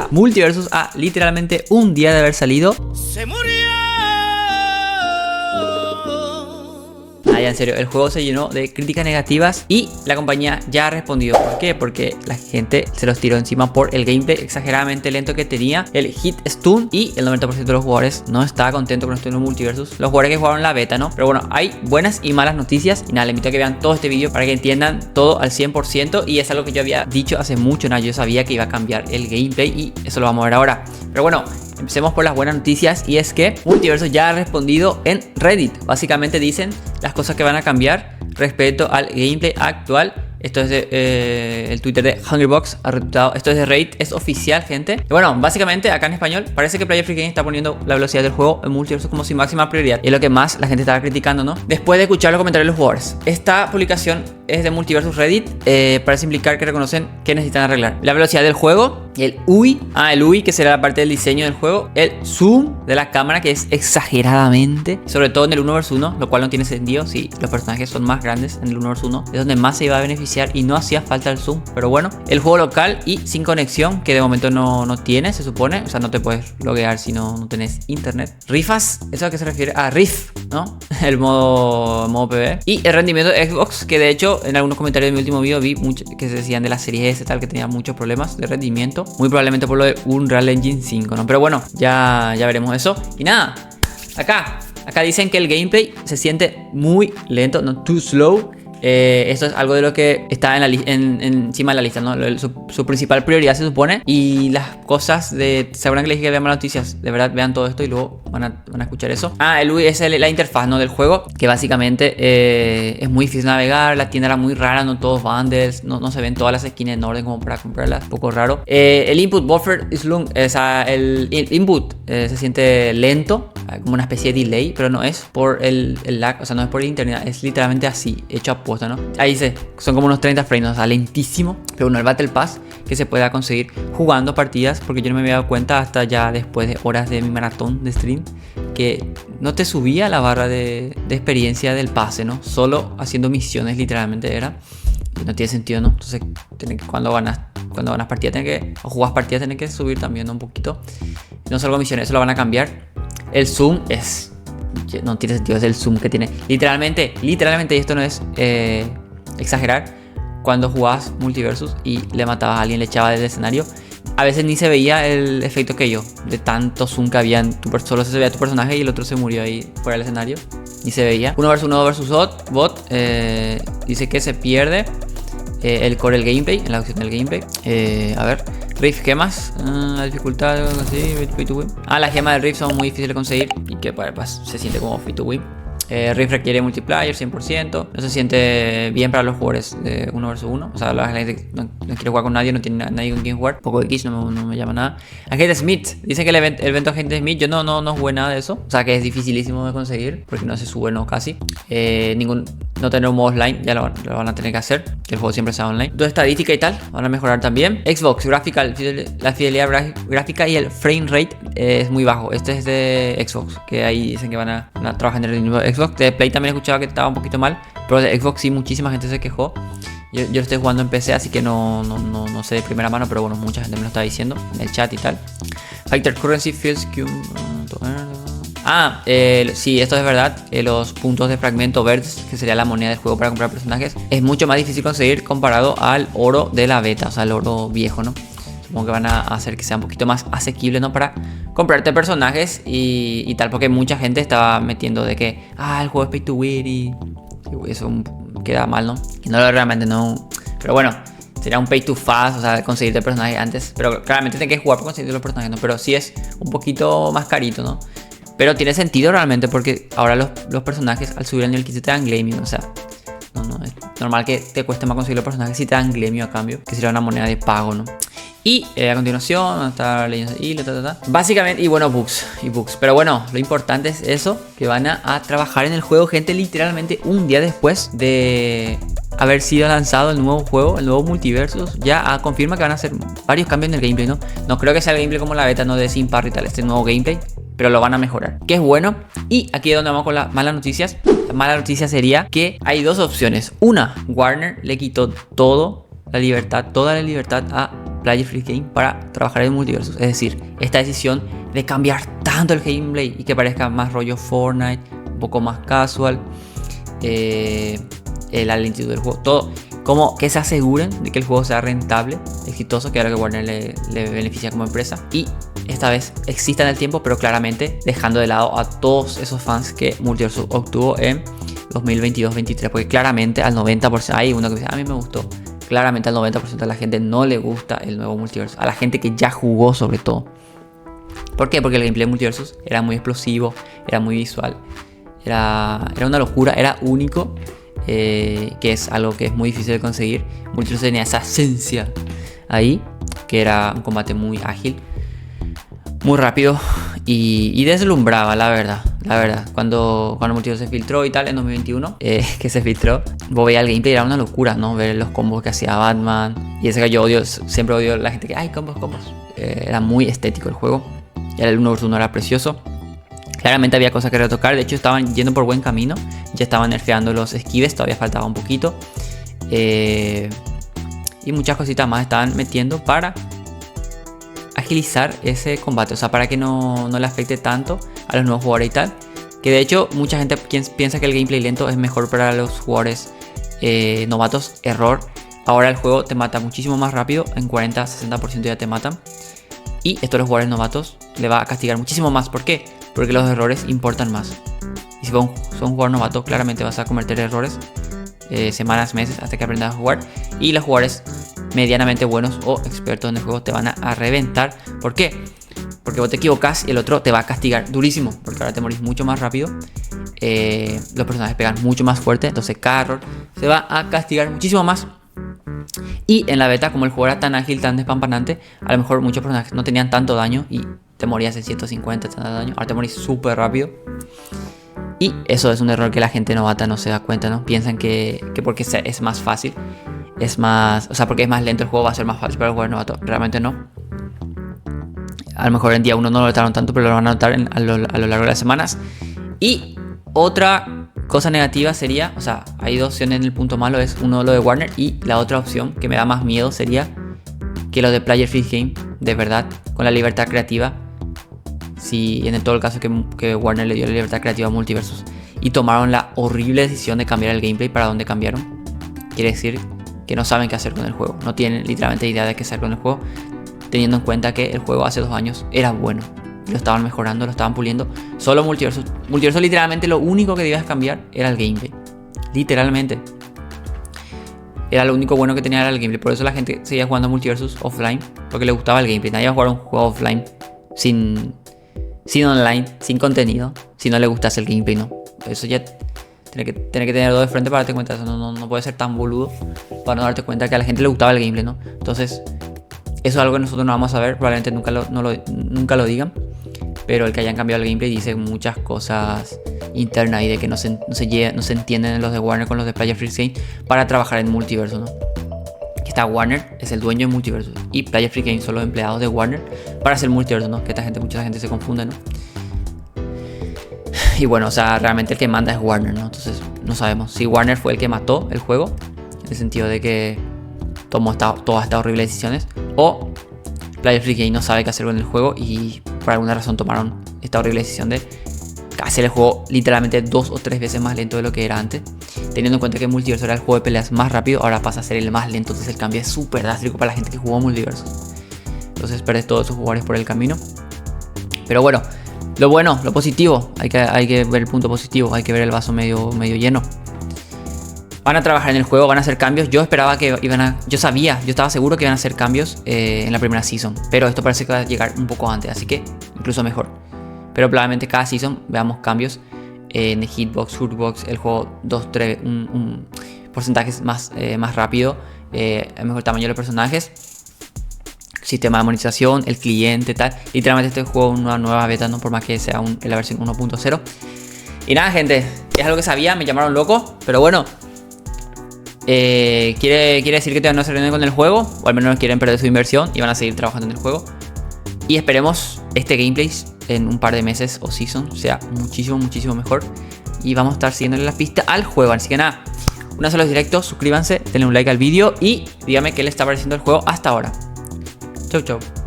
beta Multiversus a literalmente un día de haber salido. Se murió. Ya en serio, el juego se llenó de críticas negativas y la compañía ya ha respondido. ¿Por qué? Porque la gente se los tiró encima por el gameplay exageradamente lento que tenía, el hit stun, y el 90% de los jugadores no estaba contento con esto en un Multiversus. Los jugadores que jugaron la beta, ¿no? Pero bueno, hay buenas y malas noticias. Y nada, les invito a que vean todo este vídeo para que entiendan todo al 100%. Y es algo que yo había dicho hace mucho, ¿no? Yo sabía que iba a cambiar el gameplay y eso lo vamos a ver ahora. Pero bueno, empecemos por las buenas noticias, y es que Multiversus ya ha respondido en Reddit. Básicamente dicen las cosas que van a cambiar respecto al gameplay actual. Esto es de el Twitter de Hungrybox, ha retuiteado. Esto es de Reddit, es oficial, gente. Y bueno, básicamente acá en español parece que Player Free Games está poniendo la velocidad del juego en Multiversus como su máxima prioridad. Y es lo que más la gente estaba criticando, ¿no? Después de escuchar los comentarios de los jugadores. Esta publicación es de Multiversus Reddit. Parece implicar que reconocen que necesitan arreglar la velocidad del juego, el UI. El UI, que será la parte del diseño del juego. El zoom de la cámara, que es exageradamente, sobre todo en el 1 vs 1, lo cual no tiene sentido si los personajes son más grandes en el 1 vs 1. Es donde más se iba a beneficiar y no hacía falta el zoom. Pero bueno, el juego local y sin conexión, que de momento no tiene, se supone. O sea, no te puedes loguear si no tenés internet. Rifas, ¿eso a qué se refiere? A Rift, ¿no? El modo PvE. Y el rendimiento de Xbox, que de hecho en algunos comentarios de mi último video vi mucho que se decían de la serie S, tal, que tenía muchos problemas de rendimiento. Muy probablemente por lo de Unreal Engine 5, ¿no? Pero bueno, ya veremos eso. Y nada, acá dicen que el gameplay se siente muy lento, no too slow. Esto es algo de lo que está encima de la lista, ¿no? Su principal prioridad, se supone. Y las cosas de... ¿Sabrán que les dije que vean más noticias? De verdad, vean todo esto y luego van a escuchar eso. El UI es la interfaz, ¿no? Del juego, que básicamente es muy difícil navegar. La tienda era muy rara, no todos bundles, no se ven todas las skins en orden como para comprarlas. Un poco raro. El input buffer is long. O sea, el input se siente lento, como una especie de delay, pero no es por el lag, o sea, no es por el internet, es literalmente así, hecho a posta, ¿no? Ahí dice, son como unos 30 frames, o sea, lentísimo. Pero bueno, el Battle Pass que se pueda conseguir jugando partidas, porque yo no me había dado cuenta hasta ya después de horas de mi maratón de stream, que no te subía la barra de experiencia del pase, ¿no? Solo haciendo misiones, literalmente era. Y no tiene sentido, ¿no? Entonces, cuando ganas partidas, o jugas partidas, tenés que subir también, ¿no? Un poquito. No solo misiones, eso lo van a cambiar. El zoom no tiene sentido, es el zoom que tiene. Literalmente, y esto no es exagerar, cuando jugabas Multiversus y le matabas a alguien, le echabas del escenario, a veces ni se veía el efecto que yo, de tanto zoom que había en solo se veía tu personaje y el otro se murió ahí fuera del escenario, ni se veía. 1 vs 1 bot, dice que se pierde el gameplay, en la opción del gameplay. A ver, Rift, gemas, la dificultad, algo así, free to win. Las gemas del Rift son muy difíciles de conseguir y que pues, se siente como free to win. Rift requiere multiplayer 100%. No se siente bien para los jugadores de 1 vs 1. O sea, la gente no quiere jugar con nadie, no tiene nadie con quien jugar. Poco X, no me llama nada. Agente Smith, dice que el evento Agente Smith, yo no jugué nada de eso. O sea, que es dificilísimo de conseguir porque no se sube, no, casi. No tener un modo offline, ya lo van a tener que hacer, que el juego siempre sea online. Toda estadística y tal van a mejorar también. Xbox, la fidelidad gráfica y el frame rate es muy bajo. Este es de Xbox, que ahí dicen que van a trabajar en el mismo Xbox. De Play también escuchaba que estaba un poquito mal, pero de Xbox sí, muchísima gente se quejó. Yo lo estoy jugando en PC, así que no sé de primera mano, pero bueno, mucha gente me lo está diciendo en el chat y tal. Fighter Currency Feels sí, esto es verdad. Los puntos de fragmento verdes, que sería la moneda del juego para comprar personajes, es mucho más difícil conseguir comparado al oro de la beta, o sea, el oro viejo, ¿no? Supongo que van a hacer que sea un poquito más asequible, ¿no? Para comprarte personajes y tal, porque mucha gente estaba metiendo de que el juego es pay to win y eso queda mal, ¿no? Y realmente no. Pero bueno, sería un pay to fast, o sea, conseguirte personajes antes. Pero claramente tienes que jugar para conseguirte los personajes, ¿no? Pero sí es un poquito más carito, ¿no? Pero tiene sentido realmente, porque ahora los personajes al subir al nivel 15 te dan Glamio, o sea, no es normal que te cueste más conseguir los personajes si te dan Glamio a cambio, que sería una moneda de pago, ¿no? Y a continuación está leyendo básicamente, y bueno, bugs. Pero bueno, lo importante es eso, que van a trabajar en el juego, gente, literalmente un día después de haber sido lanzado el nuevo juego, el nuevo Multiversus. Ya confirma que van a hacer varios cambios en el gameplay, ¿no? No creo que sea el gameplay como la beta, no de Sin Parry y tal, este nuevo gameplay, pero lo van a mejorar, que es bueno. Y aquí es donde vamos con las malas noticias. La mala noticia sería que hay dos opciones. Una, Warner le quitó toda la libertad a Player Free Game para trabajar en multiversos. Es decir, esta decisión de cambiar tanto el gameplay y que parezca más rollo Fortnite, un poco más casual, la lentitud del juego, todo, como que se aseguren de que el juego sea rentable, exitoso, que es lo que Warner le beneficia como empresa. Y esta vez exista en el tiempo, pero claramente dejando de lado a todos esos fans que Multiversus obtuvo en 2022-23, porque claramente al 90%, hay uno que dice, a mí me gustó, claramente al 90% de la gente no le gusta el nuevo Multiversus, a la gente que ya jugó sobre todo. ¿Por qué? Porque el gameplay de Multiversus era muy explosivo, era muy visual, era una locura, era único, que es algo que es muy difícil de conseguir. Multiversus tenía esa esencia ahí, que era un combate muy ágil, muy rápido y deslumbraba, la verdad. Cuando Multiversus se filtró y tal en 2021, que se filtró, vos veías el gameplay, era una locura, ¿no? Ver los combos que hacía Batman. Y ese que yo odio, siempre odio a la gente que, ay, combos. Era muy estético el juego. Y el 1 vs 1 era precioso. Claramente había cosas que retocar, de hecho estaban yendo por buen camino. Ya estaban nerfeando los esquives, todavía faltaba un poquito. Y muchas cositas más estaban metiendo para agilizar ese combate, o sea, para que no le afecte tanto a los nuevos jugadores y tal. Que de hecho mucha gente piensa que el gameplay lento es mejor para los jugadores novatos. Error. Ahora el juego te mata muchísimo más rápido, en 40-60% ya te matan. Y esto a los jugadores novatos le va a castigar muchísimo más. ¿Por qué? Porque los errores importan más. Y si son un jugador novato, claramente vas a cometer errores semanas, meses, hasta que aprendas a jugar. Y los jugadores medianamente buenos o expertos en el juego te van a reventar. ¿Por qué? Porque vos te equivocas y el otro te va a castigar durísimo, porque ahora te morís mucho más rápido. Los personajes pegan mucho más fuerte, entonces cada error se va a castigar muchísimo más. Y en la beta, como el juego era tan ágil, tan despampanante, a lo mejor muchos personajes no tenían tanto daño y te morías en 150 de daño. Ahora te morís súper rápido. Y eso es un error que la gente novata no se da cuenta, ¿no? Piensan que porque es más fácil, es más... O sea, porque es más lento el juego va a ser más fácil para el jugador novato. Realmente no. A lo mejor en día 1 no lo notaron tanto, pero lo van a notar a lo largo de las semanas. Y otra cosa negativa sería, o sea, hay dos opciones en el punto malo, es uno lo de Warner, y la otra opción que me da más miedo sería que lo de Player Free Game, de verdad, con la libertad creativa, si en todo el caso que Warner le dio la libertad creativa a Multiversus y tomaron la horrible decisión de cambiar el gameplay para donde cambiaron, quiere decir que no saben qué hacer con el juego, no tienen literalmente idea de qué hacer con el juego, teniendo en cuenta que el juego hace 2 años era bueno. Lo estaban mejorando, lo estaban puliendo. Solo Multiversus literalmente lo único que debías cambiar era el gameplay. Literalmente. Era lo único bueno que tenía era el gameplay. Por eso la gente seguía jugando Multiversus offline, porque le gustaba el gameplay. Nadie iba a jugar un juego offline sin online, sin contenido, si no le gustase el gameplay, ¿no? Eso ya tiene que tener dos de frente para darte cuenta. Eso no puede ser tan boludo para no darte cuenta que a la gente le gustaba el gameplay, ¿no? Entonces, eso es algo que nosotros no vamos a ver. Probablemente nunca lo digan. Pero el que hayan cambiado el gameplay dice muchas cosas internas y de que no se entienden los de Warner con los de Player Free Game para trabajar en Multiversus, ¿no? Esta Warner es el dueño de Multiversus y Player Free Game son los empleados de Warner para hacer Multiversus, ¿no? Que mucha gente se confunde, ¿no? Y bueno, o sea, realmente el que manda es Warner, ¿no? Entonces no sabemos si Warner fue el que mató el juego, en el sentido de que tomó todas estas horribles decisiones, o Player Free Game no sabe qué hacer con el juego y por alguna razón tomaron esta horrible decisión de hacer el juego literalmente 2 o 3 veces más lento de lo que era antes. Teniendo en cuenta que Multiversus era el juego de peleas más rápido, ahora pasa a ser el más lento. Entonces el cambio es súper drástico para la gente que jugó Multiversus. Entonces perdés todos sus jugadores por el camino. Pero bueno, lo positivo, hay que ver el punto positivo, hay que ver el vaso medio lleno. Van a trabajar en el juego, van a hacer cambios. Yo estaba seguro que iban a hacer cambios en la primera season, pero esto parece que va a llegar un poco antes, así que incluso mejor. Pero probablemente cada season veamos cambios en el hitbox, hurtbox, el juego 2-3, un porcentaje más rápido, el mejor tamaño de los personajes, sistema de monetización, el cliente, tal. Literalmente este juego es una nueva beta, no por más que sea la versión 1.0. Y nada, gente, es algo que sabía, me llamaron loco, pero bueno. Quiere decir que todavía no se rinden con el juego, o al menos no quieren perder su inversión y van a seguir trabajando en el juego. Y esperemos este gameplay en un par de meses o season sea muchísimo mejor. Y vamos a estar siguiéndole la pista al juego. Así que nada, una sola directo, suscríbanse, denle un like al vídeo y díganme qué les está pareciendo el juego hasta ahora. Chau chau.